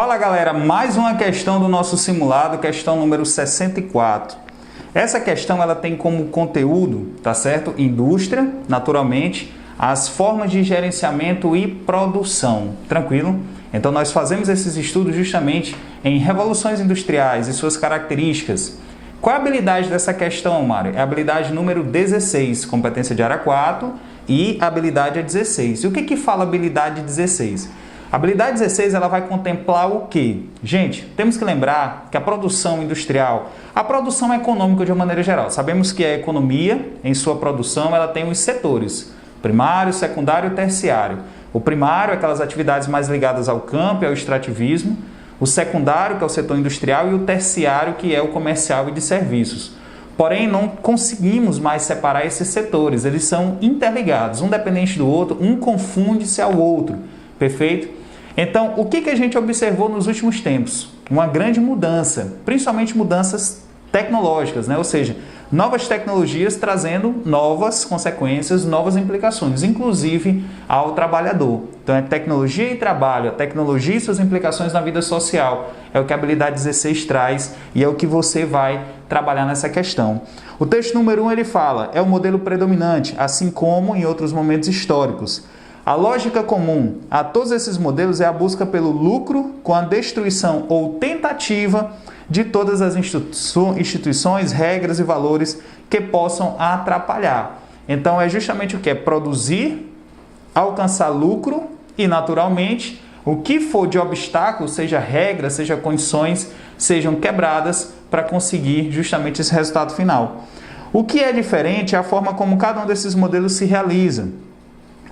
Fala galera, mais uma questão do nosso simulado, questão número 64. Essa questão ela tem como conteúdo, tá certo? Indústria, naturalmente, as formas de gerenciamento e produção, tranquilo? Então nós fazemos esses estudos justamente em revoluções industriais e suas características. Qual é a habilidade dessa questão, Mário? É a habilidade número 16, competência de área 4 e habilidade 16. E o que fala habilidade 16? A habilidade 16 ela vai contemplar o quê? Gente, temos que lembrar que a produção industrial, a produção econômica de uma maneira geral, sabemos que a economia, em sua produção, ela tem os setores, primário, secundário e terciário. O primário é aquelas atividades mais ligadas ao campo e ao extrativismo, o secundário, que é o setor industrial, e o terciário, que é o comercial e de serviços. Porém, não conseguimos mais separar esses setores, eles são interligados, um dependente do outro, um confunde-se ao outro, perfeito? Então, o que a gente observou nos últimos tempos? Uma grande mudança, principalmente mudanças tecnológicas, né? Ou seja, novas tecnologias trazendo novas consequências, novas implicações, inclusive ao trabalhador. Então, é tecnologia e trabalho, a tecnologia e suas implicações na vida social. É o que a habilidade 16 traz e é o que você vai trabalhar nessa questão. O texto número 1 ele fala, é o modelo predominante, assim como em outros momentos históricos. A lógica comum a todos esses modelos é a busca pelo lucro com a destruição ou tentativa de todas as instituições, regras e valores que possam atrapalhar. Então, é justamente o que? É produzir, alcançar lucro e, naturalmente, o que for de obstáculo, seja regras, seja condições, sejam quebradas para conseguir justamente esse resultado final. O que é diferente é a forma como cada um desses modelos se realiza,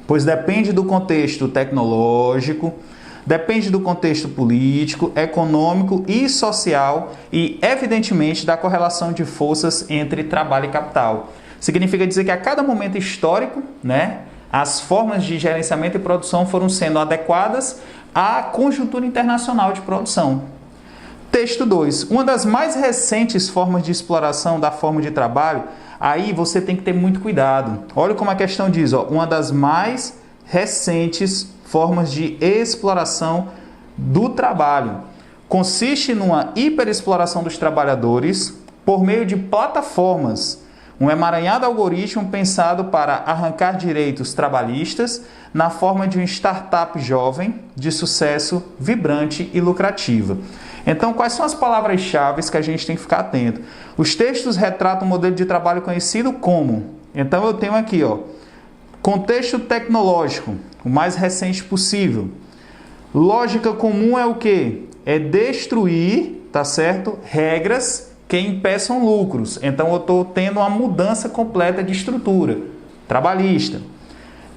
pois depende do contexto tecnológico, depende do contexto político, econômico e social e, evidentemente, da correlação de forças entre trabalho e capital. Significa dizer que a cada momento histórico, né, as formas de gerenciamento e produção foram sendo adequadas à conjuntura internacional de produção. Texto 2. Uma das mais recentes formas de exploração da forma de trabalho, aí você tem que ter muito cuidado. Olha como a questão diz, ó, uma das mais recentes formas de exploração do trabalho. Consiste numa hiperexploração dos trabalhadores por meio de plataformas, um emaranhado algoritmo pensado para arrancar direitos trabalhistas na forma de uma startup jovem, de sucesso, vibrante e lucrativa. Então, quais são as palavras-chave que a gente tem que ficar atento? Os textos retratam um modelo de trabalho conhecido como... Então, eu tenho aqui, ó, contexto tecnológico, o mais recente possível. Lógica comum é o quê? É destruir, tá certo? Regras que impeçam lucros. Então, eu estou tendo uma mudança completa de estrutura trabalhista.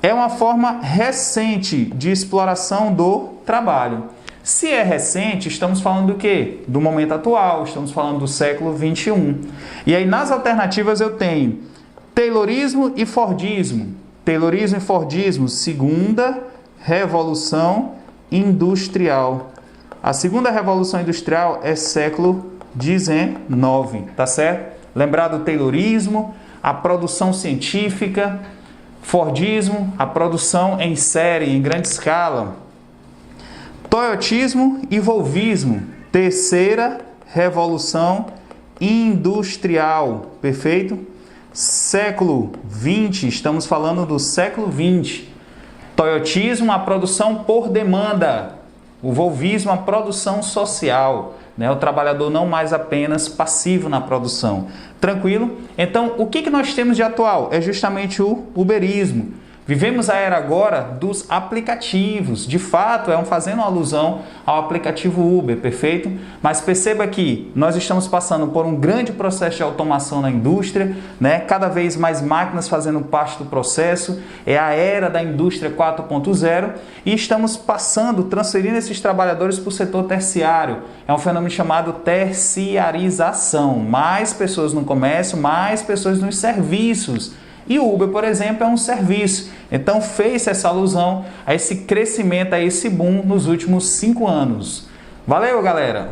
É uma forma recente de exploração do trabalho. Se é recente, estamos falando do quê? Do momento atual, estamos falando do século XXI. E aí, nas alternativas, eu tenho Taylorismo e Fordismo. Taylorismo e Fordismo, segunda revolução industrial. A segunda revolução industrial é século XIX, tá certo? Lembrar do Taylorismo, a produção científica, Fordismo, a produção em série, em grande escala. Toyotismo e Volvismo, terceira revolução industrial, perfeito? Século XX, estamos falando do século XX. Toyotismo, a produção por demanda. O Volvismo, a produção social, né? O trabalhador não mais apenas passivo na produção. Tranquilo? Então, o que nós temos de atual? É justamente o uberismo. Vivemos a era agora dos aplicativos. De fato, fazendo alusão ao aplicativo Uber, perfeito? Mas perceba que nós estamos passando por um grande processo de automação na indústria, né? Cada vez mais máquinas fazendo parte do processo. É a era da indústria 4.0 e estamos transferindo esses trabalhadores para o setor terciário. É um fenômeno chamado terciarização. Mais pessoas no comércio, mais pessoas nos serviços. E o Uber, por exemplo, é um serviço. Então, fez essa alusão a esse crescimento, a esse boom nos últimos 5 anos. Valeu, galera!